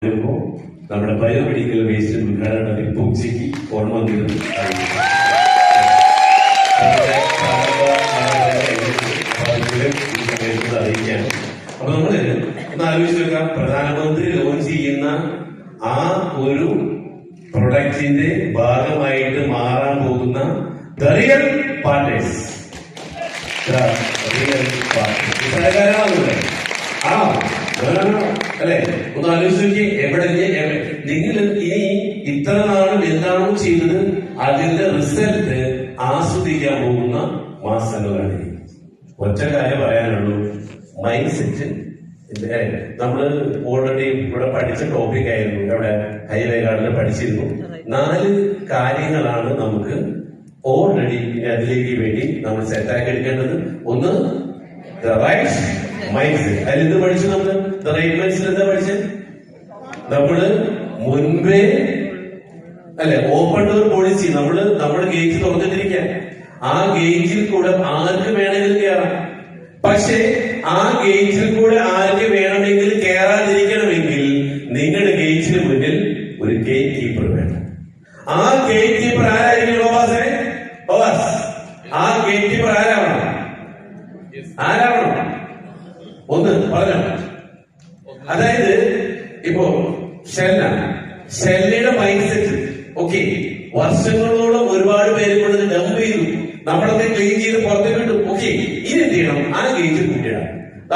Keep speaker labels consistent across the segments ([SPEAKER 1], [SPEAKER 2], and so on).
[SPEAKER 1] നമ്മുടെ biomedical waste ഉദ്ഘാടനത്തിൽ ഉച്ചയ്ക്ക് ഓർമ്മ വന്നിരുന്നു. അറിയിക്കാണ്. അപ്പൊ നമ്മള് ഒന്ന് ആലോചിച്ച് നോക്കാം, പ്രധാനമന്ത്രി ലോഞ്ച് ചെയ്യുന്ന ആ ഒരു പ്രൊഡക്റ്റിന്റെ ഭാഗമായിട്ട് മാറാൻ പോകുന്ന റിയൽ പാർട്ടേഴ്സ് ആണോ അല്ലെ? ഒന്ന് ആലോചിച്ച് നോക്കി. എവിടെ നിങ്ങൾ ഇനി ഇത്ര നാളും എന്താണോ ചെയ്തത് അതിന്റെ റിസൾട്ട് ആസ്വദിക്കാൻ പോകുന്ന മാസങ്ങളാണ്. ഒറ്റ കാര്യം പറയാനുള്ളൂ, മൈൻഡ് സെറ്റ്. നമ്മള് ഓൾറെഡി ഇവിടെ പഠിച്ച ടോപ്പിക് ആയിരുന്നു, ഇവിടെ ഹൈവേ ഗാർഡിൽ പഠിച്ചിരുന്നു. 4 കാര്യങ്ങളാണ് നമുക്ക് ഓൾറെഡി അതിലേക്ക് വേണ്ടി നമ്മൾ സെറ്റാക്കി എടുക്കേണ്ടത്. ഒന്ന്, ദ റൈറ്റ് മൈൻഡ് സെറ്റ്. അതിലെന്ത് പഠിച്ചു? നമ്മള് ദ റൈറ്റ് മൈൻഡ് സെറ്റ് എന്താ പഠിച്ചത്? നമ്മള് മുൻപേ അല്ലെ ഓപ്പൺ ഡോർ പോളിസി, നമ്മുടെ ഗേറ്റ് തുറന്നിട്ടിരിക്കാൻ, ആ ഗേറ്റിൽ കൂടെ ആർക്ക് വേണമെങ്കിലും കയറാം. പക്ഷെ ആ ഗേറ്റിൽ കൂടെ ആർക്ക് വേണമെങ്കിലും കയറാതിരിക്കണമെങ്കിൽ നിങ്ങളുടെ ഗേറ്റിന് മുന്നിൽ ഒരു ഗേറ്റ് കീപ്പർ വേണം. ആ ഗേറ്റ് കീപ്പർ ആരായിരിക്കും? ആ ഗേറ്റ് കീപ്പർ ആരാവണം? ഒന്ന് പറഞ്ഞോ. അതായത് ഇപ്പോ ഷെല്ലിയുടെ മൈൻഡ് സെറ്റ് ഓക്കെ, വർഷങ്ങളോളം ഒരുപാട് പേരെ കൊണ്ട് ഡംപ് ചെയ്തു, നമ്മളത് ക്ലീൻ ചെയ്ത് പുറത്തേക്ക് വിട്ടു. ഓക്കെ, ഇനി എന്ത് ചെയ്യണം? ആ ഗേറ്റ് കൂട്ടിയിടാം.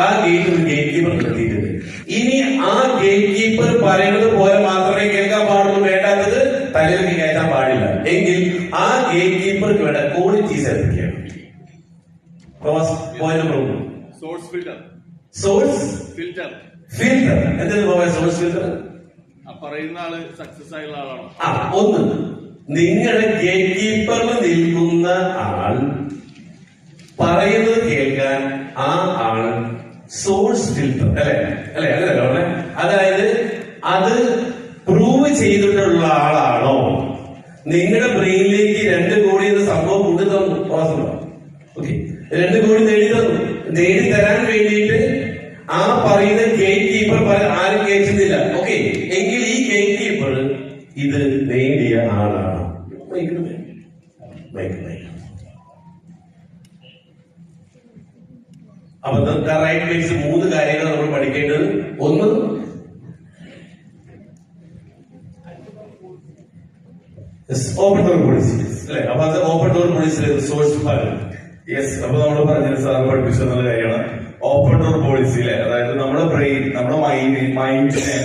[SPEAKER 1] ആ ഗേറ്റ് ഒരു ഗേറ്റ് കീപ്പർ നിർത്തിയിട്ടുണ്ട്. ഇനി ആ ഗേറ്റ് കീപ്പർ പറയുന്നത് പോലെ മാത്രമേ കേൾക്കാൻ പാടുള്ളൂ, വേണ്ടാത്തത് തലയിലേക്ക് കയറ്റാൻ പാടില്ല. എങ്കിൽ ആ ഗേറ്റ് കീപ്പർക്ക് വേണ്ട ക്വാളിറ്റീസ് എന്തൊക്കെയാണ്? Point number 1, source filter. എന്താണ് സോഴ്സ് ഫിൽറ്റർ?
[SPEAKER 2] പറയുന്ന ആള് സക്സസ് ആയുള്ള ആളാണോ?
[SPEAKER 1] ഒന്ന്, നിങ്ങളുടെ ഗേറ്റ് കീപ്പറിൽ നിൽക്കുന്ന ആൾ പറയുന്നത് കേൾക്കാൻ ആ ആൾ സോഴ്സ് ഫിൽറ്റർ അല്ലെ അങ്ങനെയല്ലേ? അതായത് അത് പ്രൂവ് ചെയ്തിട്ടുള്ള ആളാണോ? നിങ്ങളുടെ ബ്രെയിനിലേക്ക് 2 കോടി എന്ന സംഭവം കൊണ്ടു തന്നു. ഓക്കെ, 2 കോടി നേടി തരാൻ വേണ്ടിയിട്ട് ആ പറയുന്ന ഗേറ്റ് കീപ്പർ ആരും കേൾക്കുന്നില്ല. ഓക്കെ, എങ്കിൽ ഈ ഗേറ്റ് കീപ്പർ ഇത് നേടിയ ആളാണ്. അപ്പൊ റൈറ്റ് മൈൻഡ് 3 കാര്യങ്ങൾ നമ്മൾ പഠിക്കേണ്ടത്. ഒന്ന്, ഓപ്പൺ ഡോർ പോളിസി അല്ലെ? അപ്പൊ അത് ഓപ്പൺ ഡോർ പോളിസി സോഴ്സ് പറഞ്ഞു.
[SPEAKER 3] യെസ്, അപ്പൊ നമ്മൾ പറഞ്ഞത് സാർ പഠിപ്പിച്ച നല്ല കാര്യമാണ്. ഓപ്പൺ ഡോർ പോളിസി അല്ലെ? അതായത് നമ്മുടെ ബ്രെയിൻ, നമ്മുടെ മൈൻഡിനെ